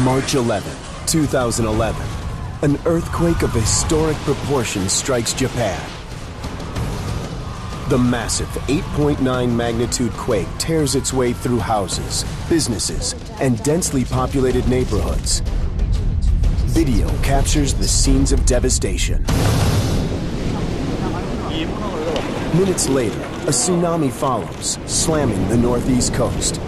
March 11, 2011. An earthquake of historic proportions strikes Japan. The massive 8.9 magnitude quake tears its way through houses, businesses, and densely populated neighborhoods. Video captures the scenes of devastation. Minutes later, a tsunami follows, slamming the northeast coast.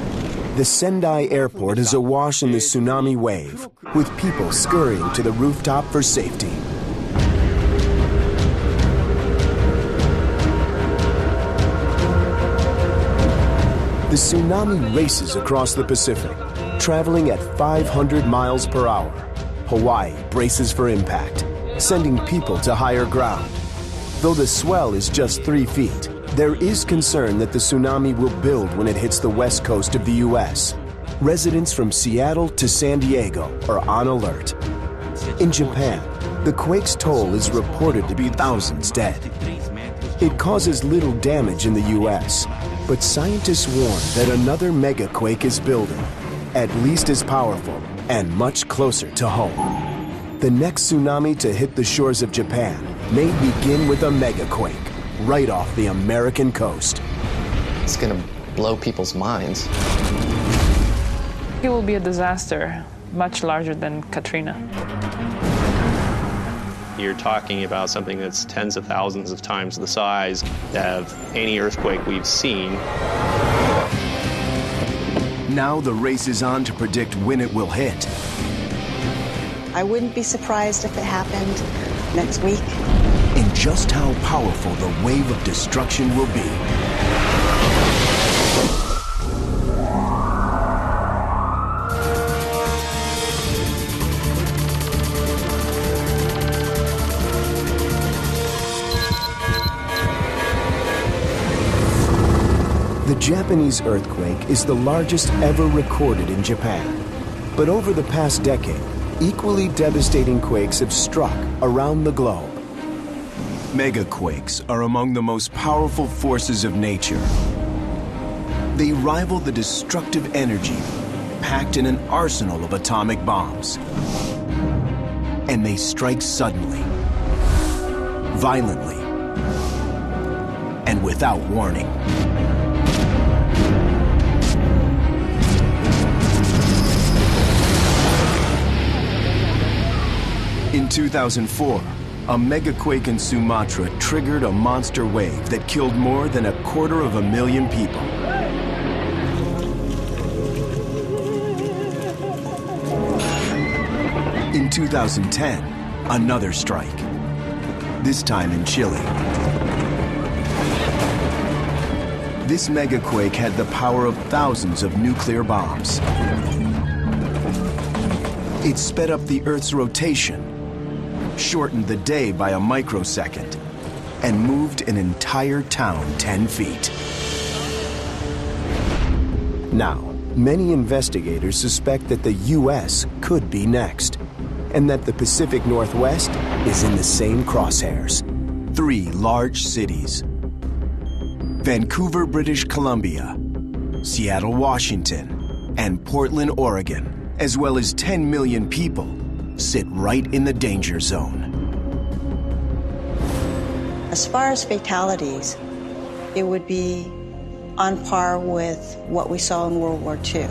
The Sendai airport is awash in the tsunami wave, with people scurrying to the rooftop for safety. The tsunami races across the Pacific, traveling at 500 miles per hour. Hawaii braces for impact, sending people to higher ground. Though the swell is just 3 feet, there is concern that the tsunami will build when it hits the west coast of the U.S. Residents from Seattle to San Diego are on alert. In Japan, the quake's toll is reported to be thousands dead. It causes little damage in the U.S., but scientists warn that another megaquake is building, at least as powerful and much closer to home. The next tsunami to hit the shores of Japan may begin with a megaquake right off the American coast. It's going to blow people's minds. It will be a disaster, much larger than Katrina. You're talking about something that's tens of thousands of times the size of any earthquake we've seen. Now the race is on to predict when it will hit. I wouldn't be surprised if it happened next week. And just how powerful the wave of destruction will be. The Japanese earthquake is the largest ever recorded in Japan. But over the past decade, equally devastating quakes have struck around the globe. Megaquakes are among the most powerful forces of nature. They rival the destructive energy packed in an arsenal of atomic bombs. And they strike suddenly, violently, and without warning. In 2004, a megaquake in Sumatra triggered a monster wave that killed more than 250,000 people. In 2010, another strike, this time in Chile. This megaquake had the power of thousands of nuclear bombs. It sped up the Earth's rotation, shortened the day by a microsecond, and moved an entire town 10 feet. Now, many investigators suspect that the U.S. could be next, and that the Pacific Northwest is in the same crosshairs. 3 large cities: Vancouver, British Columbia, Seattle, Washington, and Portland, Oregon, as well as 10 million people, sit right in the danger zone. As far as fatalities, it would be on par with what we saw in World War II.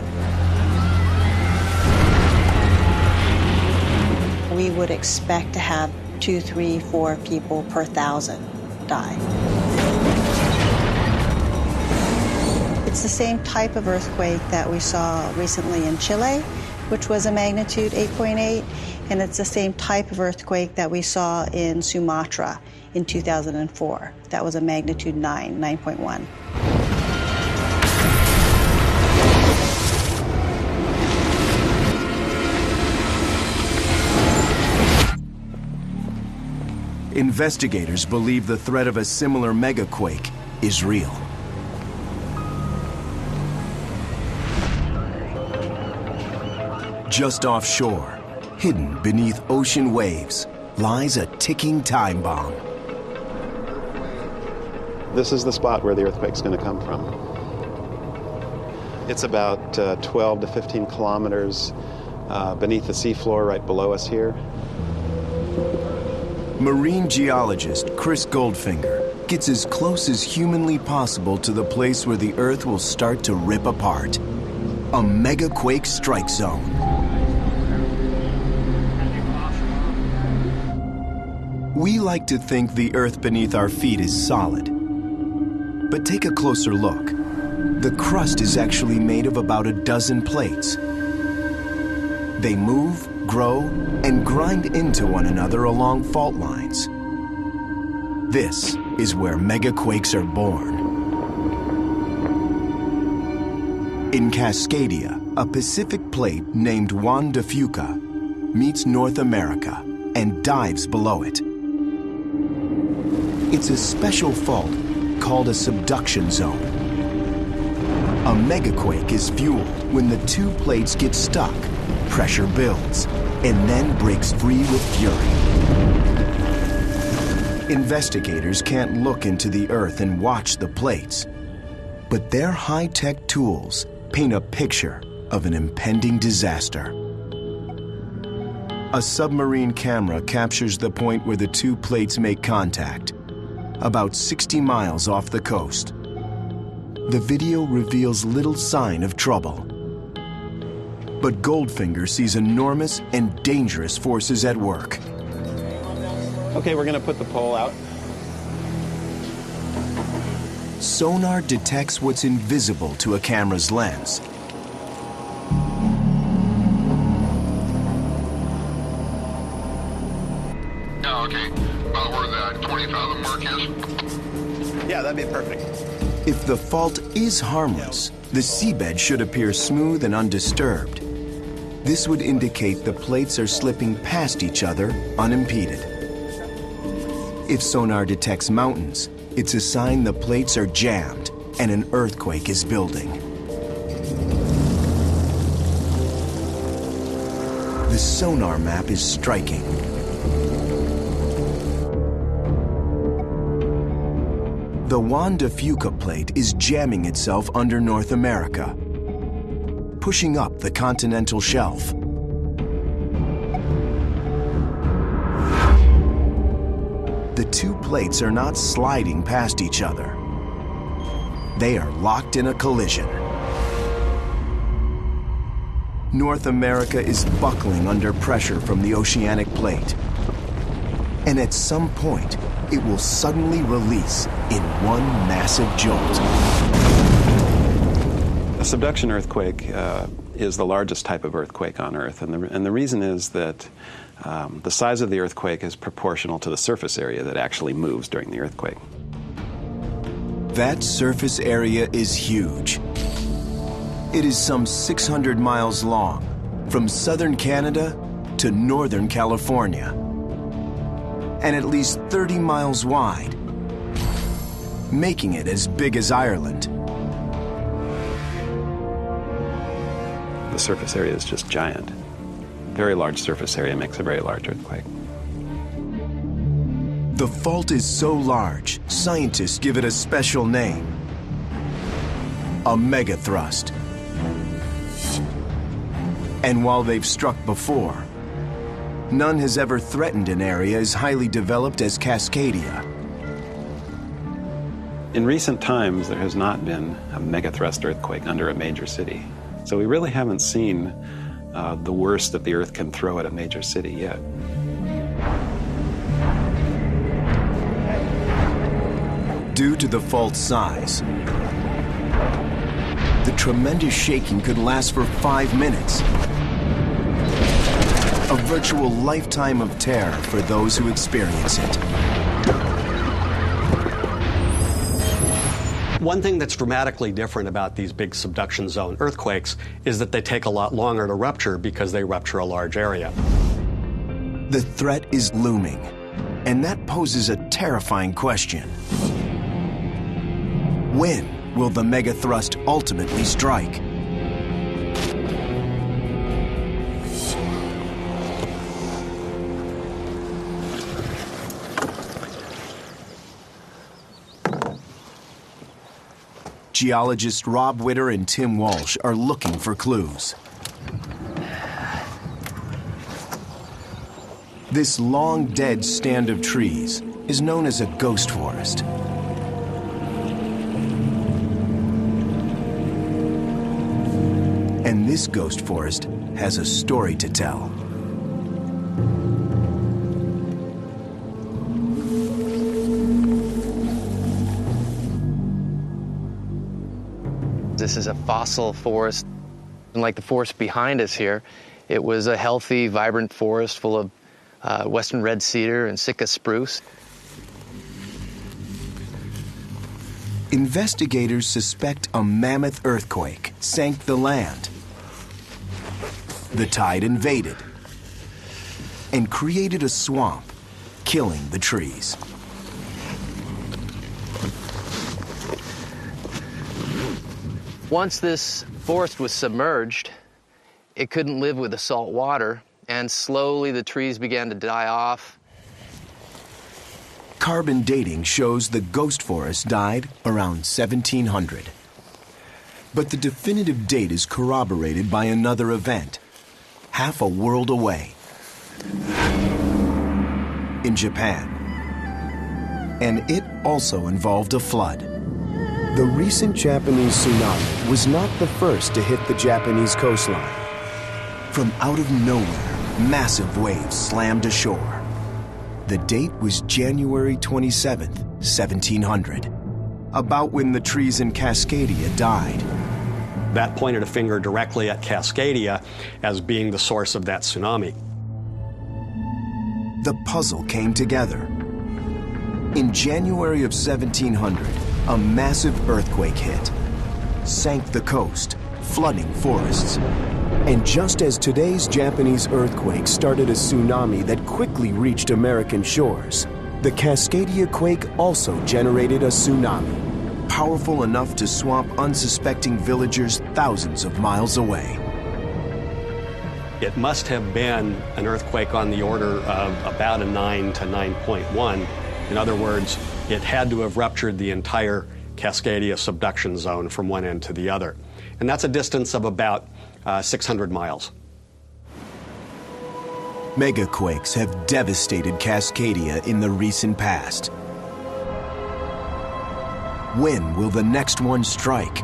We would expect to have 2, 3, 4 people per 1,000 die. It's the same type of earthquake that we saw recently in Chile, which was a magnitude 8.8, and it's the same type of earthquake that we saw in Sumatra in 2004. That was a magnitude 9.1. Investigators believe the threat of a similar megaquake is real. Just offshore, hidden beneath ocean waves, lies a ticking time bomb. This is the spot where the earthquake's going to come from. It's about 12 to 15 kilometers beneath the seafloor right below us here. Marine geologist Chris Goldfinger gets as close as humanly possible to the place where the Earth will start to rip apart. A megaquake strike zone. We like to think the Earth beneath our feet is solid. But take a closer look. The crust is actually made of about a dozen plates. They move, grow, and grind into one another along fault lines. This is where megaquakes are born. In Cascadia, a Pacific plate named Juan de Fuca meets North America and dives below it. It's a special fault called a subduction zone. A megaquake is fueled when the two plates get stuck, pressure builds, and then breaks free with fury. Investigators can't look into the Earth and watch the plates, but their high-tech tools paint a picture of an impending disaster. A submarine camera captures the point where the two plates make contact, about 60 miles off the coast. The video reveals little sign of trouble. But Goldfinger sees enormous and dangerous forces at work. Okay, we're going to put the pole out. Sonar detects what's invisible to a camera's lens. Oh, okay. About where that 20,000 mark is? Yeah, that'd be perfect. If the fault is harmless, the seabed should appear smooth and undisturbed. This would indicate the plates are slipping past each other unimpeded. If sonar detects mountains, it's a sign the plates are jammed and an earthquake is building. The sonar map is striking. The Juan de Fuca plate is jamming itself under North America, pushing up the continental shelf. The two plates are not sliding past each other. They are locked in a collision. North America is buckling under pressure from the oceanic plate. And at some point, it will suddenly release in one massive jolt. A subduction earthquake is the largest type of earthquake on Earth, and the reason is that the size of the earthquake is proportional to the surface area that actually moves during the earthquake. That surface area is huge. It is some 600 miles long, from southern Canada to northern California, and at least 30 miles wide, making it as big as Ireland. The surface area is just giant. Very large surface area makes a very large earthquake. The fault is so large, scientists give it a special name: a megathrust. And while they've struck before, none has ever threatened an area as highly developed as Cascadia. In recent times, there has not been a megathrust earthquake under a major city. So we really haven't seen the worst that the Earth can throw at a major city yet. Due to the fault's size, the tremendous shaking could last for 5 minutes. A virtual lifetime of terror for those who experience it. One thing that's dramatically different about these big subduction zone earthquakes is that they take a lot longer to rupture because they rupture a large area. The threat is looming, and that poses a terrifying question. When will the megathrust ultimately strike? Geologists Rob Witter and Tim Walsh are looking for clues. This long dead stand of trees is known as a ghost forest. And this ghost forest has a story to tell. This is a fossil forest. And like the forest behind us here, it was a healthy, vibrant forest full of western red cedar and Sitka spruce. Investigators suspect a mammoth earthquake sank the land. The tide invaded and created a swamp, killing the trees. Once this forest was submerged, it couldn't live with the salt water, and slowly the trees began to die off. Carbon dating shows the ghost forest died around 1700. But the definitive date is corroborated by another event, half a world away, in Japan. And it also involved a flood. The recent Japanese tsunami was not the first to hit the Japanese coastline. From out of nowhere, massive waves slammed ashore. The date was January 27th, 1700, about when the trees in Cascadia died. That pointed a finger directly at Cascadia as being the source of that tsunami. The puzzle came together. In January of 1700, a massive earthquake hit, sank the coast, flooding forests. And just as today's Japanese earthquake started a tsunami that quickly reached American shores, the Cascadia quake also generated a tsunami, powerful enough to swamp unsuspecting villagers thousands of miles away. It must have been an earthquake on the order of about a 9 to 9.1. In other words, it had to have ruptured the entire Cascadia subduction zone from one end to the other. And that's a distance of about 600 miles. Megaquakes have devastated Cascadia in the recent past. When will the next one strike?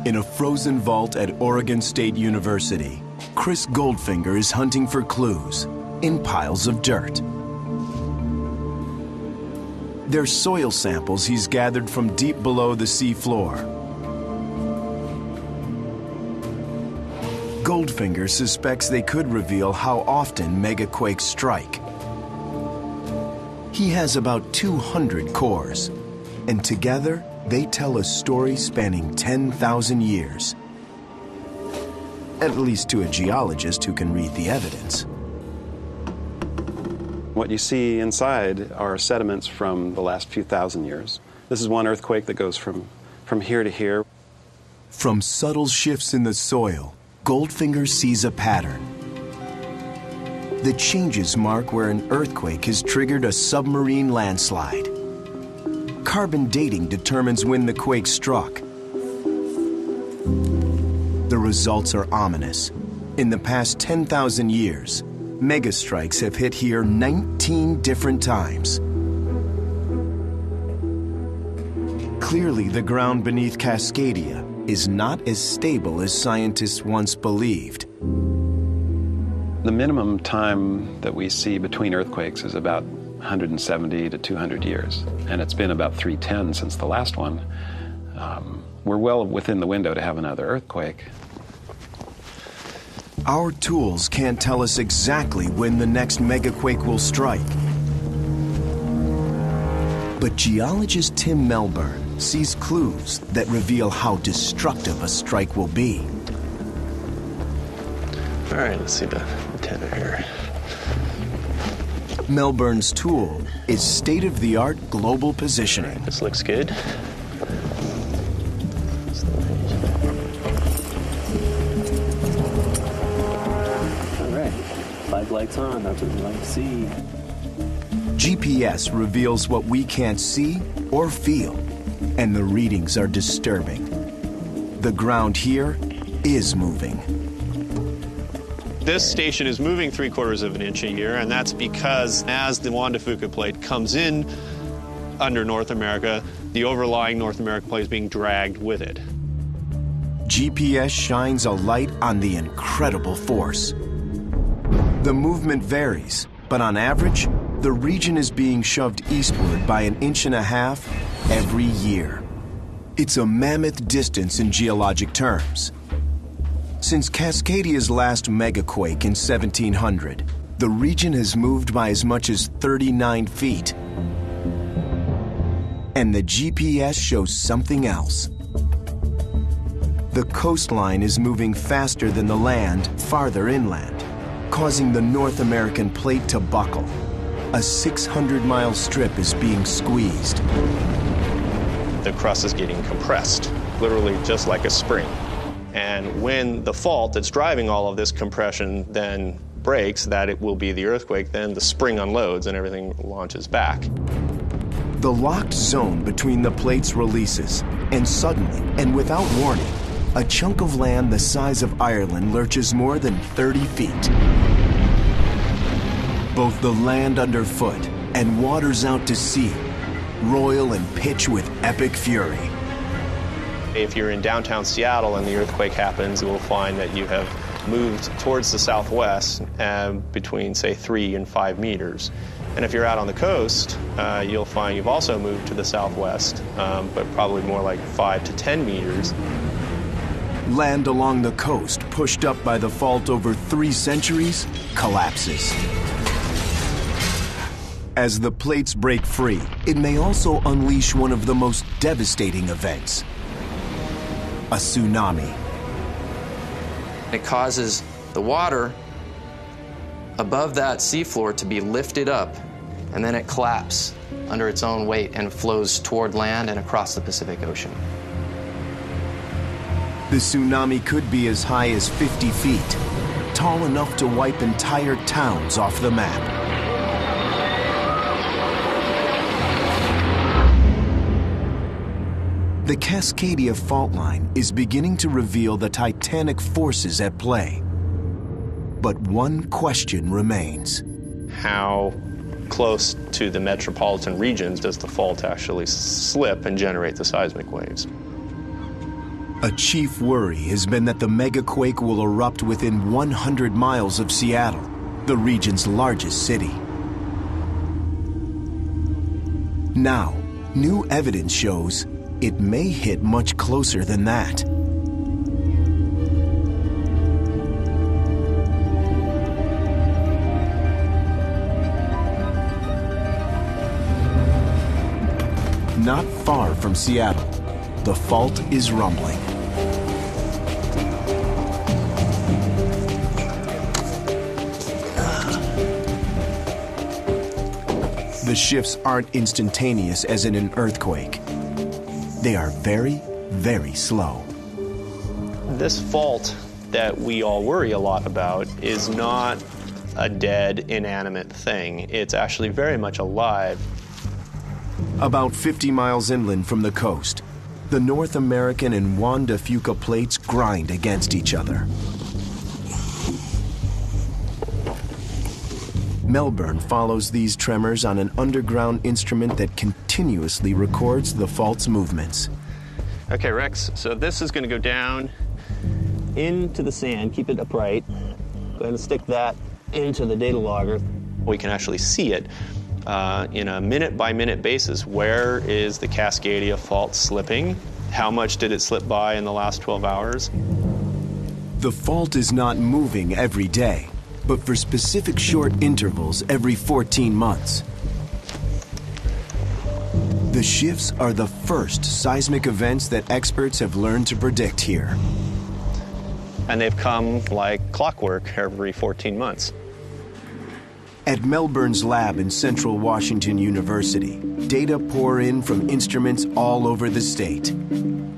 In a frozen vault at Oregon State University, Chris Goldfinger is hunting for clues in piles of dirt. They're soil samples he's gathered from deep below the sea floor. Goldfinger suspects they could reveal how often megaquakes strike. He has about 200 cores, and together they tell a story spanning 10,000 years. At least to a geologist who can read the evidence. What you see inside are sediments from the last few thousand years. This is one earthquake that goes from here to here. From subtle shifts in the soil, Goldfinger sees a pattern. The changes mark where an earthquake has triggered a submarine landslide. Carbon dating determines when the quake struck. The results are ominous. In the past 10,000 years, megastrikes have hit here 19 different times. Clearly, the ground beneath Cascadia is not as stable as scientists once believed. The minimum time that we see between earthquakes is about 170 to 200 years, and it's been about 310 since the last one. We're well within the window to have another earthquake. Our tools can't tell us exactly when the next megaquake will strike. But geologist Tim Melbourne sees clues that reveal how destructive a strike will be. All right, let's see the antenna here. Melbourne's tool is state-of-the-art global positioning. This looks good. All right, flag lights on, that's what we like to see. GPS reveals what we can't see or feel, and the readings are disturbing. The ground here is moving. This station is moving 3/4 of an inch a year, and that's because as the Juan de Fuca plate comes in under North America, the overlying North American plate is being dragged with it. GPS shines a light on the incredible force. The movement varies, but on average, the region is being shoved eastward by 1.5 inches every year. It's a mammoth distance in geologic terms. Since Cascadia's last megaquake in 1700, the region has moved by as much as 39 feet. And the GPS shows something else. The coastline is moving faster than the land farther inland, causing the North American plate to buckle. A 600-mile strip is being squeezed. The crust is getting compressed, literally just like a spring. And when the fault that's driving all of this compression then breaks, that it will be the earthquake, then the spring unloads and everything launches back. The locked zone between the plates releases, and suddenly, and without warning, a chunk of land the size of Ireland lurches more than 30 feet. Both the land underfoot and waters out to sea roil and pitch with epic fury. If you're in downtown Seattle and the earthquake happens, you will find that you have moved towards the southwest between, say, 3 and 5 meters. And if you're out on the coast, you'll find you've also moved to the southwest, but probably more like 5 to 10 meters. Land along the coast, pushed up by the fault over 3 centuries, collapses. As the plates break free, it may also unleash one of the most devastating events: a tsunami. It causes the water above that seafloor to be lifted up, and then it collapses under its own weight and flows toward land and across the Pacific Ocean. The tsunami could be as high as 50 feet, tall enough to wipe entire towns off the map. The Cascadia fault line is beginning to reveal the titanic forces at play. But one question remains. How close to the metropolitan regions does the fault actually slip and generate the seismic waves? A chief worry has been that the megaquake will erupt within 100 miles of Seattle, the region's largest city. Now, new evidence shows it may hit much closer than that. Not far from Seattle, the fault is rumbling. The shifts aren't instantaneous as in an earthquake. They are very, very slow. This fault that we all worry a lot about is not a dead, inanimate thing. It's actually very much alive. About 50 miles inland from the coast, the North American and Juan de Fuca plates grind against each other. Melbourne follows these tremors on an underground instrument that continuously records the fault's movements. Okay, Rex, so this is going to go down into the sand. Keep it upright. Go ahead and stick that into the data logger. We can actually see it in a minute-by-minute basis. Where is the Cascadia fault slipping? How much did it slip by in the last 12 hours? The fault is not moving every day, but for specific short intervals every 14 months. The shifts are the first seismic events that experts have learned to predict here. And they've come like clockwork every 14 months. At Melbourne's lab in Central Washington University, data pour in from instruments all over the state.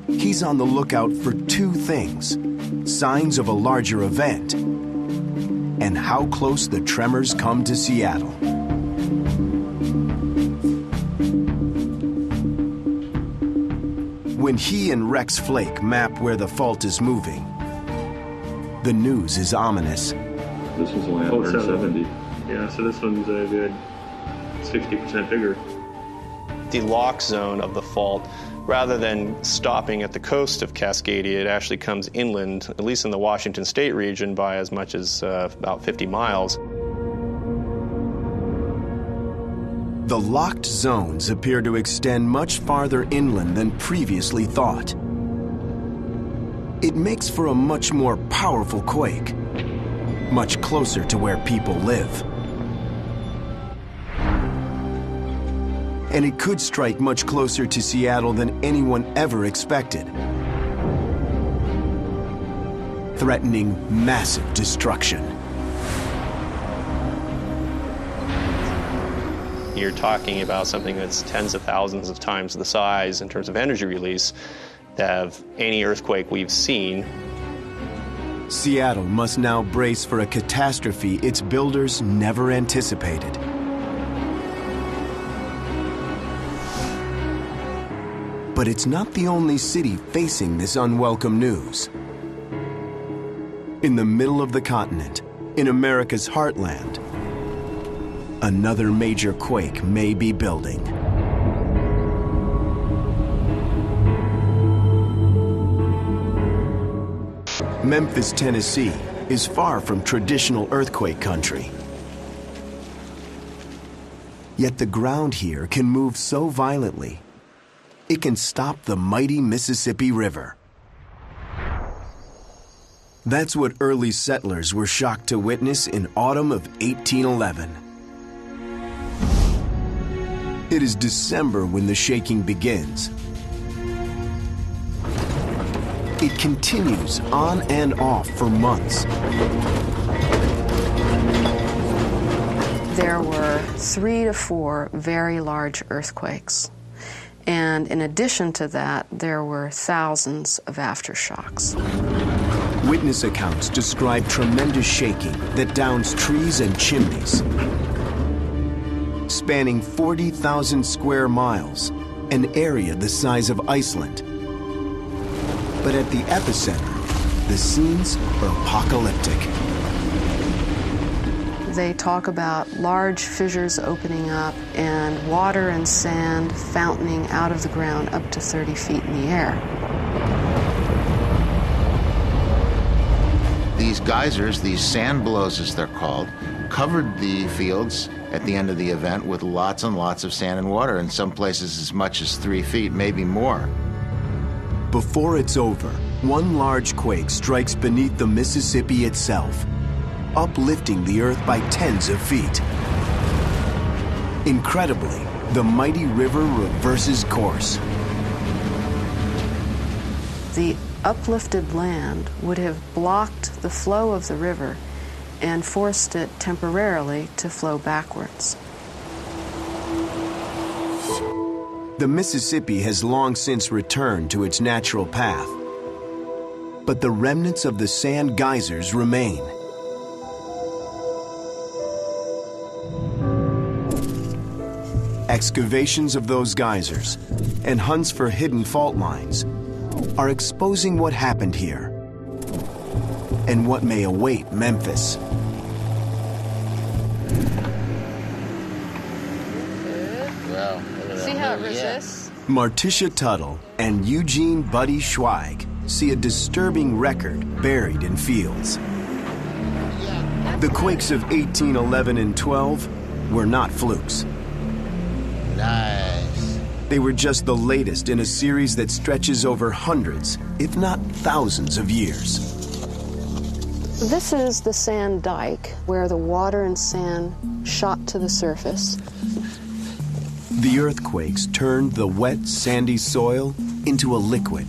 He's on the lookout for 2 things: signs of a larger event and how close the tremors come to Seattle. when he and Rex Flake map where the fault is moving, the news is ominous. This was only 170. Yeah, so this one's a good 60% bigger. The lock zone of the fault, rather than stopping at the coast of Cascadia, it actually comes inland, at least in the Washington State region, by as much as about 50 miles. The locked zones appear to extend much farther inland than previously thought. It makes for a much more powerful quake, much closer to where people live. And it could strike much closer to Seattle than anyone ever expected, threatening massive destruction. You're talking about something that's tens of thousands of times the size in terms of energy release of any earthquake we've seen. Seattle must now brace for a catastrophe its builders never anticipated. But it's not the only city facing this unwelcome news. In the middle of the continent, in America's heartland, another major quake may be building. Memphis, Tennessee is far from traditional earthquake country. Yet the ground here can move so violently, it can stop the mighty Mississippi River. That's what early settlers were shocked to witness in autumn of 1811. It is December when the shaking begins. It continues on and off for months. There were 3 to 4 very large earthquakes. And in addition to that, there were thousands of aftershocks. Witness accounts describe tremendous shaking that downs trees and chimneys. Spanning 40,000 square miles, an area the size of Iceland. But at the epicenter, the scenes are apocalyptic. They talk about large fissures opening up and water and sand fountaining out of the ground up to 30 feet in the air. These geysers, these sand blows as they're called, covered the fields at the end of the event with lots and lots of sand and water, in some places as much as 3 feet, maybe more. Before it's over, one large quake strikes beneath the Mississippi itself, uplifting the earth by tens of feet. Incredibly, the mighty river reverses course. The uplifted land would have blocked the flow of the river and forced it temporarily to flow backwards. The Mississippi has long since returned to its natural path, but the remnants of the sand geysers remain. Excavations of those geysers and hunts for hidden fault lines are exposing what happened here and what may await Memphis. See how it resists? Marticia Tuttle and Eugene Buddy Schweig see a disturbing record buried in fields. The quakes of 1811 and 12 were not flukes. Nice. They were just the latest in a series that stretches over hundreds, if not thousands of years. This is the sand dike where the water and sand shot to the surface. The earthquakes turned the wet, sandy soil into a liquid.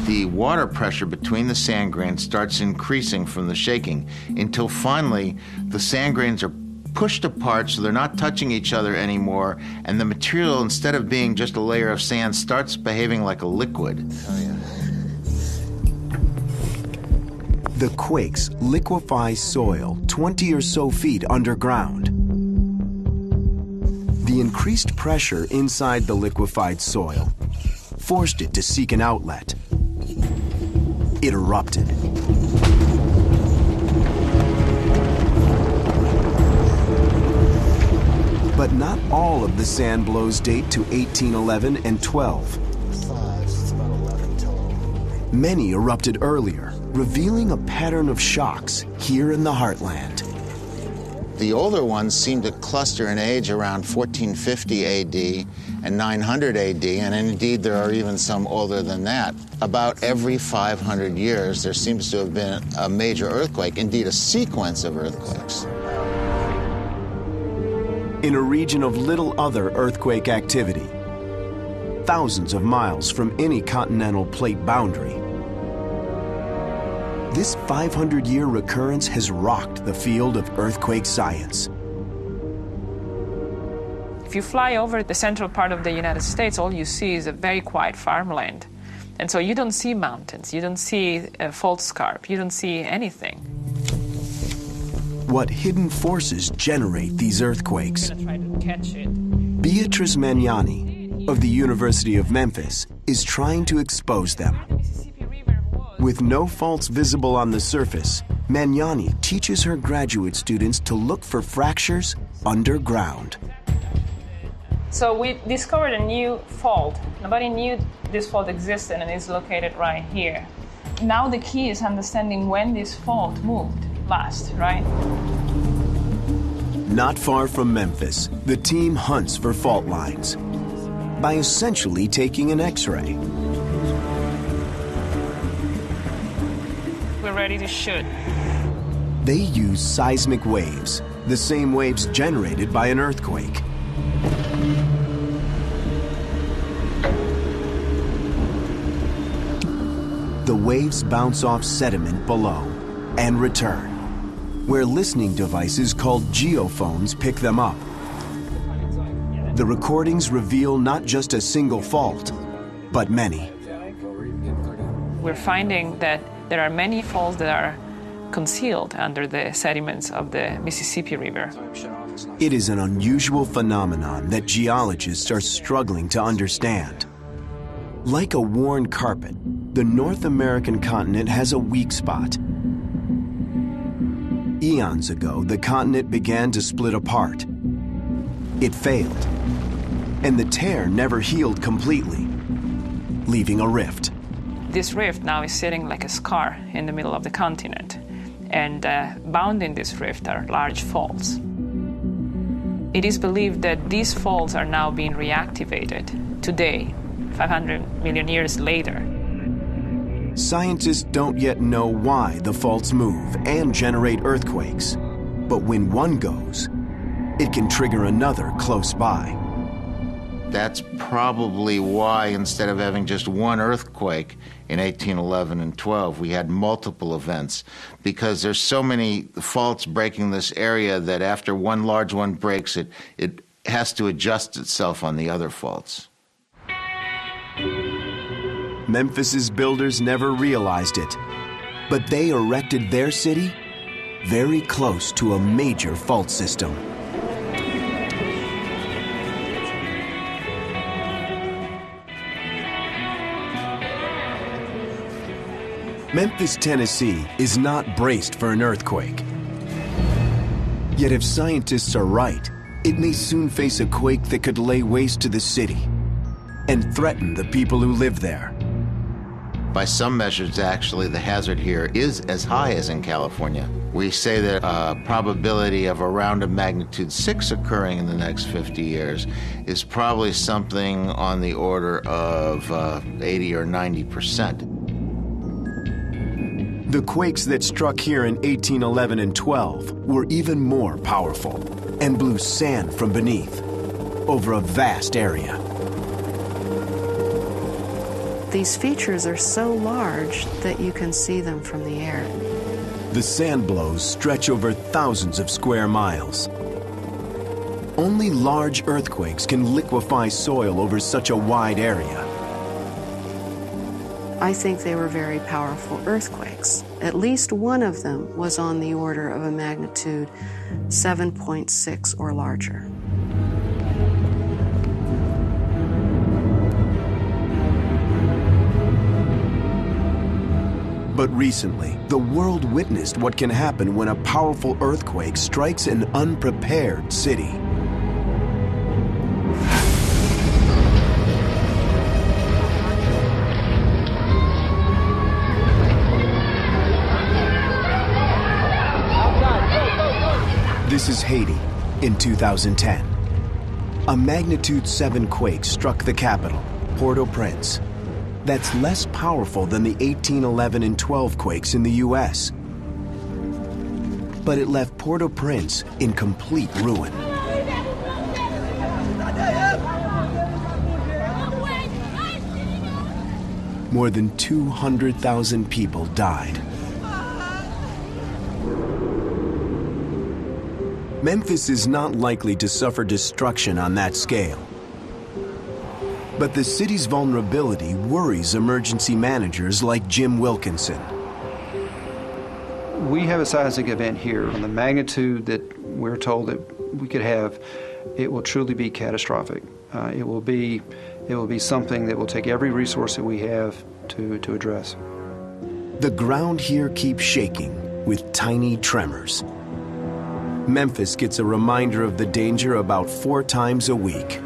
The water pressure between the sand grains starts increasing from the shaking until finally the sand grains are pushed apart so they're not touching each other anymore, and the material, instead of being just a layer of sand, starts behaving like a liquid. Oh, yeah. The quakes liquefy soil 20 or so feet underground. The increased pressure inside the liquefied soil forced it to seek an outlet. It erupted. But not all of the sand blows date to 1811 and 12. Many erupted earlier, revealing a pattern of shocks here in the heartland. The older ones seem to cluster in age around 1450 AD and 900 AD, and indeed there are even some older than that. About every 500 years, there seems to have been a major earthquake, indeed a sequence of earthquakes. In a region of little other earthquake activity, thousands of miles from any continental plate boundary, this 500-year recurrence has rocked the field of earthquake science. If you fly over the central part of the United States, all you see is a very quiet farmland. And so you don't see mountains, you don't see a fault scarp, you don't see anything. What hidden forces generate these earthquakes? I'm gonna try to catch it. Beatrice Magnani of the University of Memphis is trying to expose them. With no faults visible on the surface, Magnani teaches her graduate students to look for fractures underground. So we discovered a new fault. Nobody knew this fault existed, and it's located right here. Now the key is understanding when this fault moved last, right? Not far from Memphis, the team hunts for fault lines by essentially taking an X-ray. We're ready to shoot. They use seismic waves, the same waves generated by an earthquake. The waves bounce off sediment below and return, where listening devices called geophones pick them up. The recordings reveal not just a single fault, but many. We're finding that there are many faults that are concealed under the sediments of the Mississippi River. It is an unusual phenomenon that geologists are struggling to understand. Like a worn carpet, the North American continent has a weak spot. Eons ago, the continent began to split apart. It failed, and the tear never healed completely, leaving a rift. This rift now is sitting like a scar in the middle of the continent, and bound in this rift are large faults. It is believed that these faults are now being reactivated today, 500 million years later. Scientists don't yet know why the faults move and generate earthquakes, but when one goes, it can trigger another close by. That's probably why instead of having just one earthquake in 1811 and 12, we had multiple events, because there's so many faults breaking this area that after one large one breaks it, it has to adjust itself on the other faults. Memphis's builders never realized it, but they erected their city very close to a major fault system. Memphis, Tennessee is not braced for an earthquake. Yet if scientists are right, it may soon face a quake that could lay waste to the city and threaten the people who live there. By some measures, actually, the hazard here is as high as in California. We say that a probability of around a magnitude 6 occurring in the next 50 years is probably something on the order of 80 or 90%. The quakes that struck here in 1811 and 12 were even more powerful and blew sand from beneath over a vast area. These features are so large that you can see them from the air. The sand blows stretch over thousands of square miles. Only large earthquakes can liquefy soil over such a wide area. I think they were very powerful earthquakes. At least one of them was on the order of a magnitude 7.6 or larger. But recently, the world witnessed what can happen when a powerful earthquake strikes an unprepared city. This is Haiti in 2010. A magnitude 7 quake struck the capital, Port-au-Prince. That's less powerful than the 1811 and 12 quakes in the US. But it left Port-au-Prince in complete ruin. More than 200,000 people died. Memphis is not likely to suffer destruction on that scale. But the city's vulnerability worries emergency managers like Jim Wilkinson. We have a seismic event here on the magnitude that we're told that we could have. It will truly be catastrophic. It will be something that will take every resource that we have to address. The ground here keeps shaking with tiny tremors. Memphis gets a reminder of the danger about 4 times a week.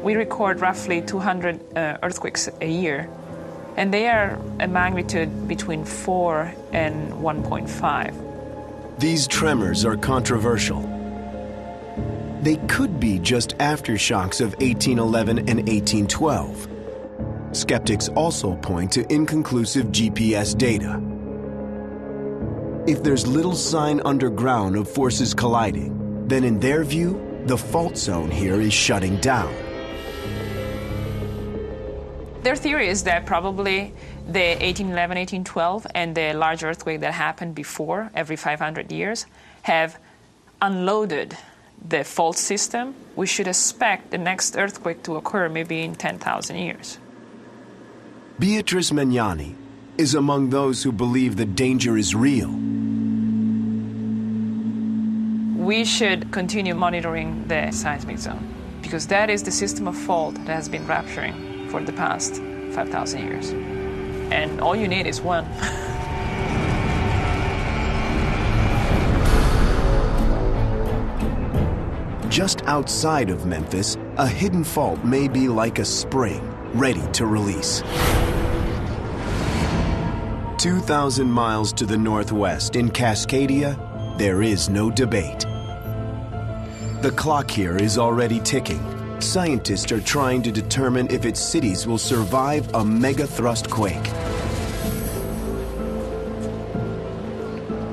We record roughly 200 earthquakes a year, and they are a magnitude between 4 and 1.5. These tremors are controversial. They could be just aftershocks of 1811 and 1812. Skeptics also point to inconclusive GPS data. If there's little sign underground of forces colliding, then in their view, the fault zone here is shutting down. Their theory is that probably the 1811, 1812 and the large earthquake that happened before, every 500 years, have unloaded the fault system. We should expect the next earthquake to occur maybe in 10,000 years. Beatrice Magnani is among those who believe the danger is real. We should continue monitoring the seismic zone, because that is the system of fault that has been rupturing for the past 5,000 years. And all you need is one. Just outside of Memphis, a hidden fault may be like a spring, ready to release. 2,000 miles to the northwest in Cascadia, there is no debate. The clock here is already ticking. Scientists are trying to determine if its cities will survive a megathrust quake.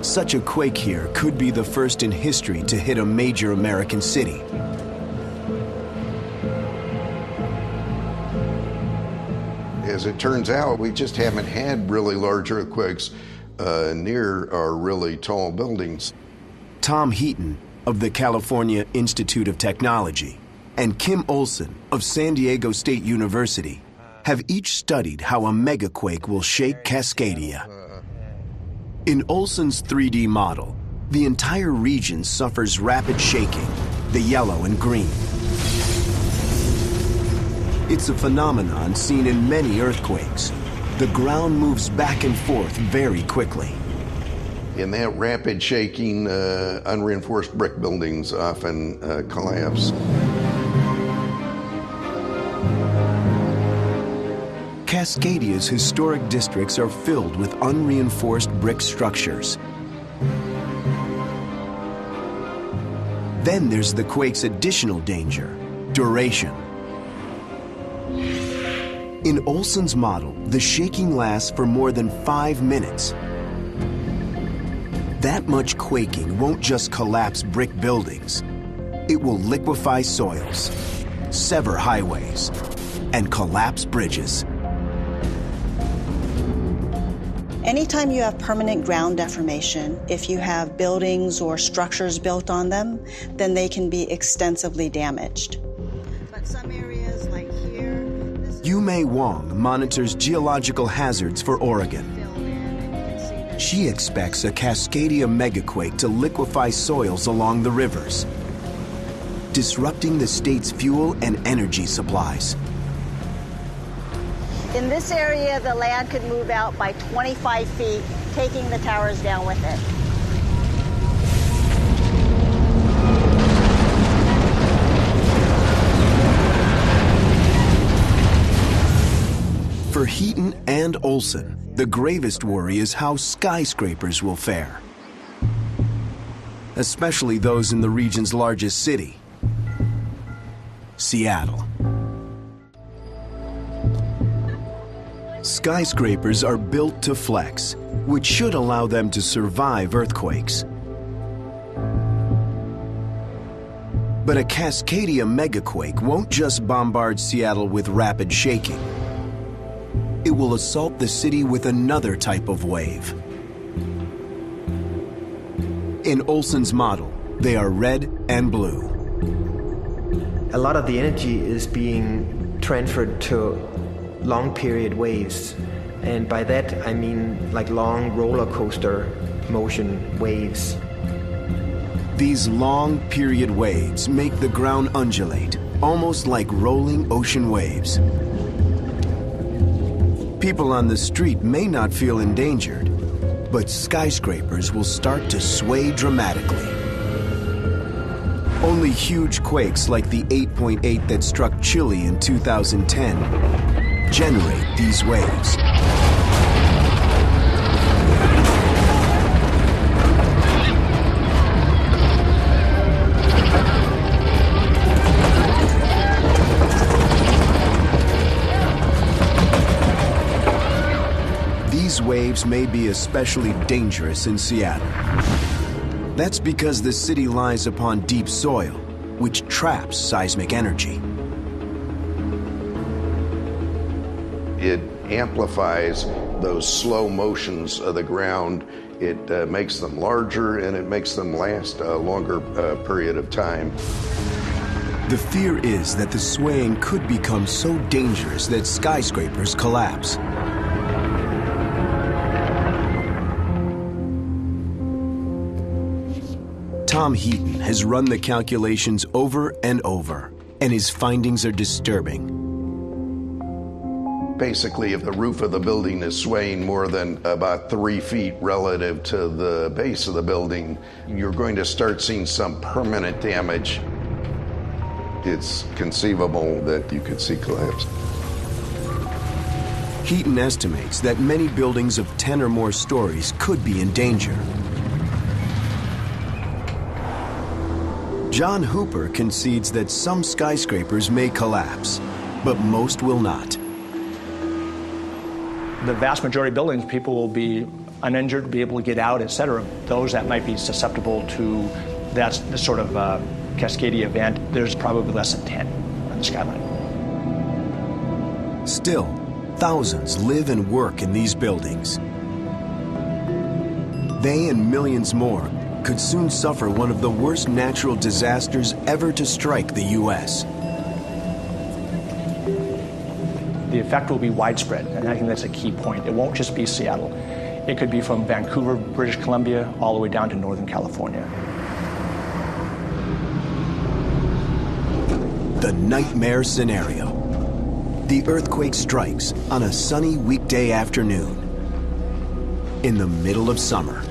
Such a quake here could be the first in history to hit a major American city. As it turns out, we just haven't had really large earthquakes near our really tall buildings. Tom Heaton of the California Institute of Technology and Kim Olson of San Diego State University have each studied how a megaquake will shake Cascadia. In Olson's 3D model, the entire region suffers rapid shaking, the yellow and green. It's a phenomenon seen in many earthquakes. The ground moves back and forth very quickly. In that rapid shaking, unreinforced brick buildings often collapse. Cascadia's historic districts are filled with unreinforced brick structures. Then there's the quake's additional danger, duration. In Olson's model, the shaking lasts for more than 5 minutes. That much quaking won't just collapse brick buildings. It will liquefy soils, sever highways, and collapse bridges. Anytime you have permanent ground deformation, if you have buildings or structures built on them, then they can be extensively damaged. But some areas like here... Yumei Wong monitors geological hazards for Oregon. She expects a Cascadia megaquake to liquefy soils along the rivers, disrupting the state's fuel and energy supplies. In this area, the land could move out by 25 feet, taking the towers down with it. For Heaton and Olson, the gravest worry is how skyscrapers will fare, especially those in the region's largest city, Seattle. Skyscrapers are built to flex, which should allow them to survive earthquakes. But a Cascadia megaquake won't just bombard Seattle with rapid shaking. It will assault the city with another type of wave. In Olson's model, they are red and blue. A lot of the energy is being transferred to long period waves. And by that, I mean like long roller coaster motion waves. These long period waves make the ground undulate, almost like rolling ocean waves. People on the street may not feel endangered, but skyscrapers will start to sway dramatically. Only huge quakes like the 8.8 that struck Chile in 2010 generate these waves. These waves may be especially dangerous in Seattle. That's because the city lies upon deep soil, which traps seismic energy. It amplifies those slow motions of the ground. It makes them larger and it makes them last a longer period of time. The fear is that the swaying could become so dangerous that skyscrapers collapse. Tom Heaton has run the calculations over and over, and his findings are disturbing. Basically, if the roof of the building is swaying more than about 3 feet relative to the base of the building, you're going to start seeing some permanent damage. It's conceivable that you could see collapse. Heaton estimates that many buildings of 10 or more stories could be in danger. John Hooper concedes that some skyscrapers may collapse, but most will not. The vast majority of buildings, people will be uninjured, be able to get out, etc. Those that might be susceptible to that sort of Cascadia event, there's probably less than 10 on the skyline. Still, thousands live and work in these buildings. They and millions more could soon suffer one of the worst natural disasters ever to strike the U.S. The effect will be widespread, and I think that's a key point. It won't just be Seattle. It could be from Vancouver, British Columbia, all the way down to Northern California. The nightmare scenario. The earthquake strikes on a sunny weekday afternoon in the middle of summer.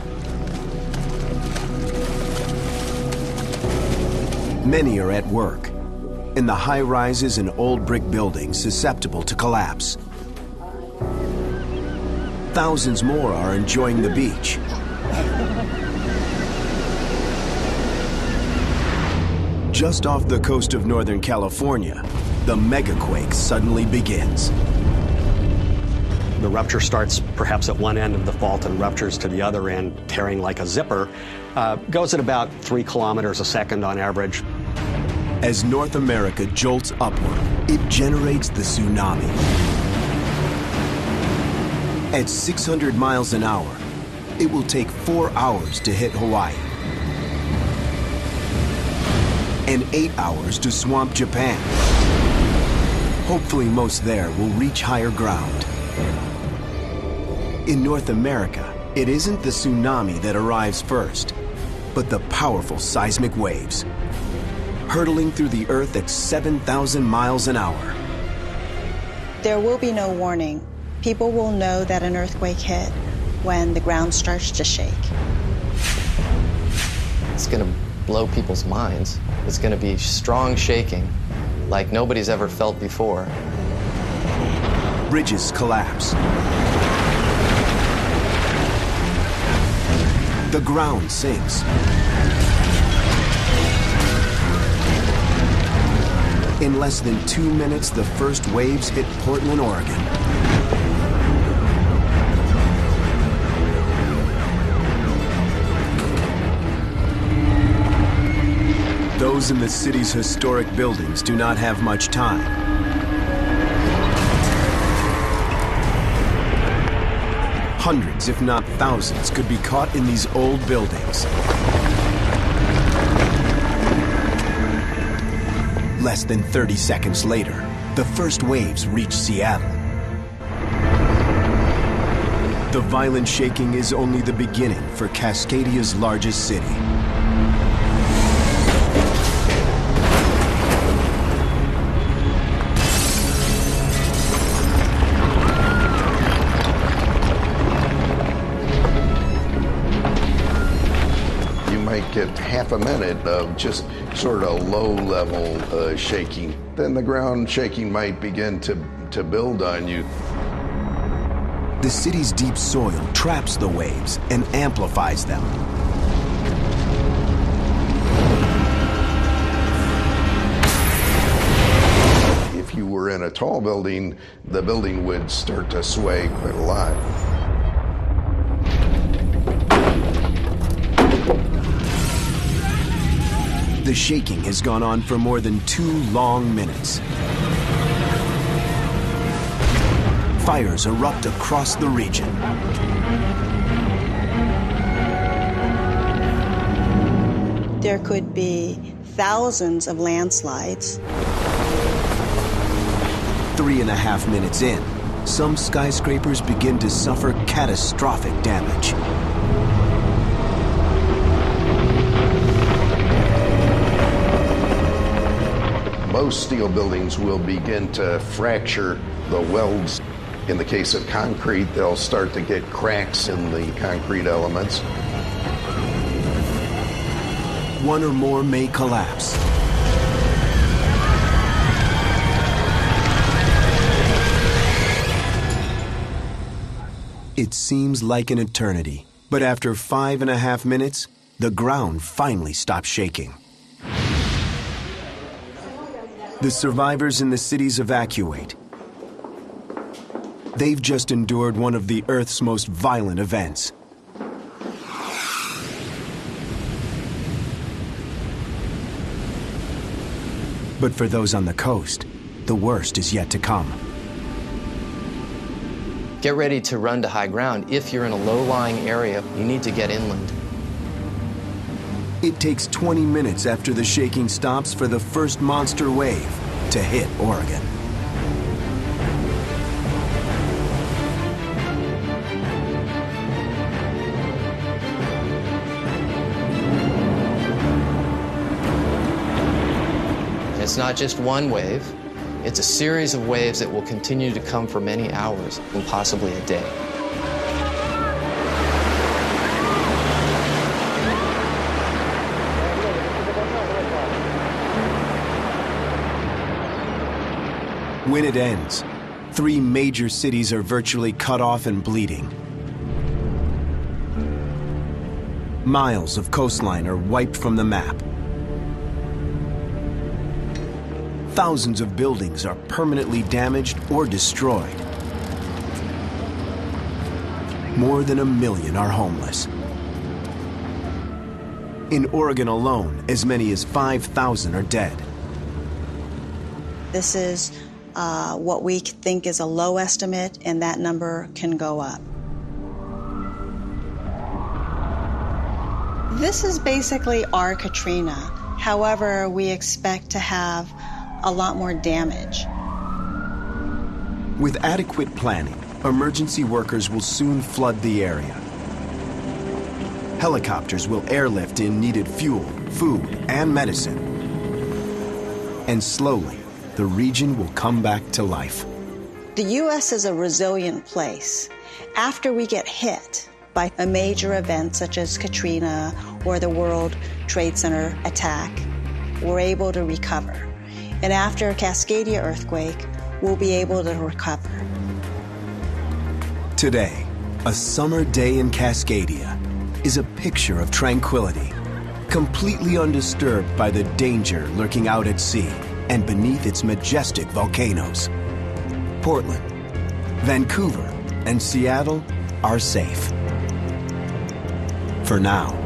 Many are at work in the high-rises and old brick buildings susceptible to collapse. Thousands more are enjoying the beach. Just off the coast of Northern California, the megaquake suddenly begins. The rupture starts perhaps at one end of the fault and ruptures to the other end, tearing like a zipper. Goes at about 3 kilometers a second on average. As North America jolts upward, it generates the tsunami. At 600 miles an hour, it will take 4 hours to hit Hawaii and 8 hours to swamp Japan. Hopefully most there will reach higher ground. In North America, it isn't the tsunami that arrives first, but the powerful seismic waves, hurtling through the earth at 7,000 miles an hour. There will be no warning. People will know that an earthquake hit when the ground starts to shake. It's going to blow people's minds. It's going to be strong shaking like nobody's ever felt before. Bridges collapse. The ground sinks. In less than 2 minutes, the first waves hit Portland, Oregon. Those in the city's historic buildings do not have much time. Hundreds, if not thousands, could be caught in these old buildings. Less than 30 seconds later, the first waves reach Seattle. The violent shaking is only the beginning for Cascadia's largest city. Get half a minute of just sort of low-level shaking. Then the ground shaking might begin to build on you. The city's deep soil traps the waves and amplifies them. If you were in a tall building, the building would start to sway quite a lot. The shaking has gone on for more than 2 long minutes. Fires erupt across the region. There could be thousands of landslides. 3.5 minutes in, some skyscrapers begin to suffer catastrophic damage. Most steel buildings will begin to fracture the welds. In the case of concrete, they'll start to get cracks in the concrete elements. One or more may collapse. It seems like an eternity, but after 5.5 minutes, the ground finally stops shaking. The survivors in the cities evacuate. They've just endured one of the Earth's most violent events. But for those on the coast, the worst is yet to come. Get ready to run to high ground. If you're in a low-lying area, you need to get inland. It takes 20 minutes after the shaking stops for the first monster wave to hit Oregon. It's not just one wave. It's a series of waves that will continue to come for many hours and possibly a day. When it ends, 3 major cities are virtually cut off and bleeding. Miles of coastline are wiped from the map. Thousands of buildings are permanently damaged or destroyed. More than 1 million are homeless. In Oregon alone, as many as 5,000 are dead. This is what we think is a low estimate, and that number can go up. This is basically our Katrina. However, we expect to have a lot more damage. With adequate planning, emergency workers will soon flood the area. Helicopters will airlift in needed fuel, food, and medicine. And slowly, the region will come back to life. The U.S. is a resilient place. After we get hit by a major event such as Katrina or the World Trade Center attack, we're able to recover. And after a Cascadia earthquake, we'll be able to recover. Today, a summer day in Cascadia is a picture of tranquility, completely undisturbed by the danger lurking out at sea and beneath its majestic volcanoes. Portland, Vancouver, and Seattle are safe. For now.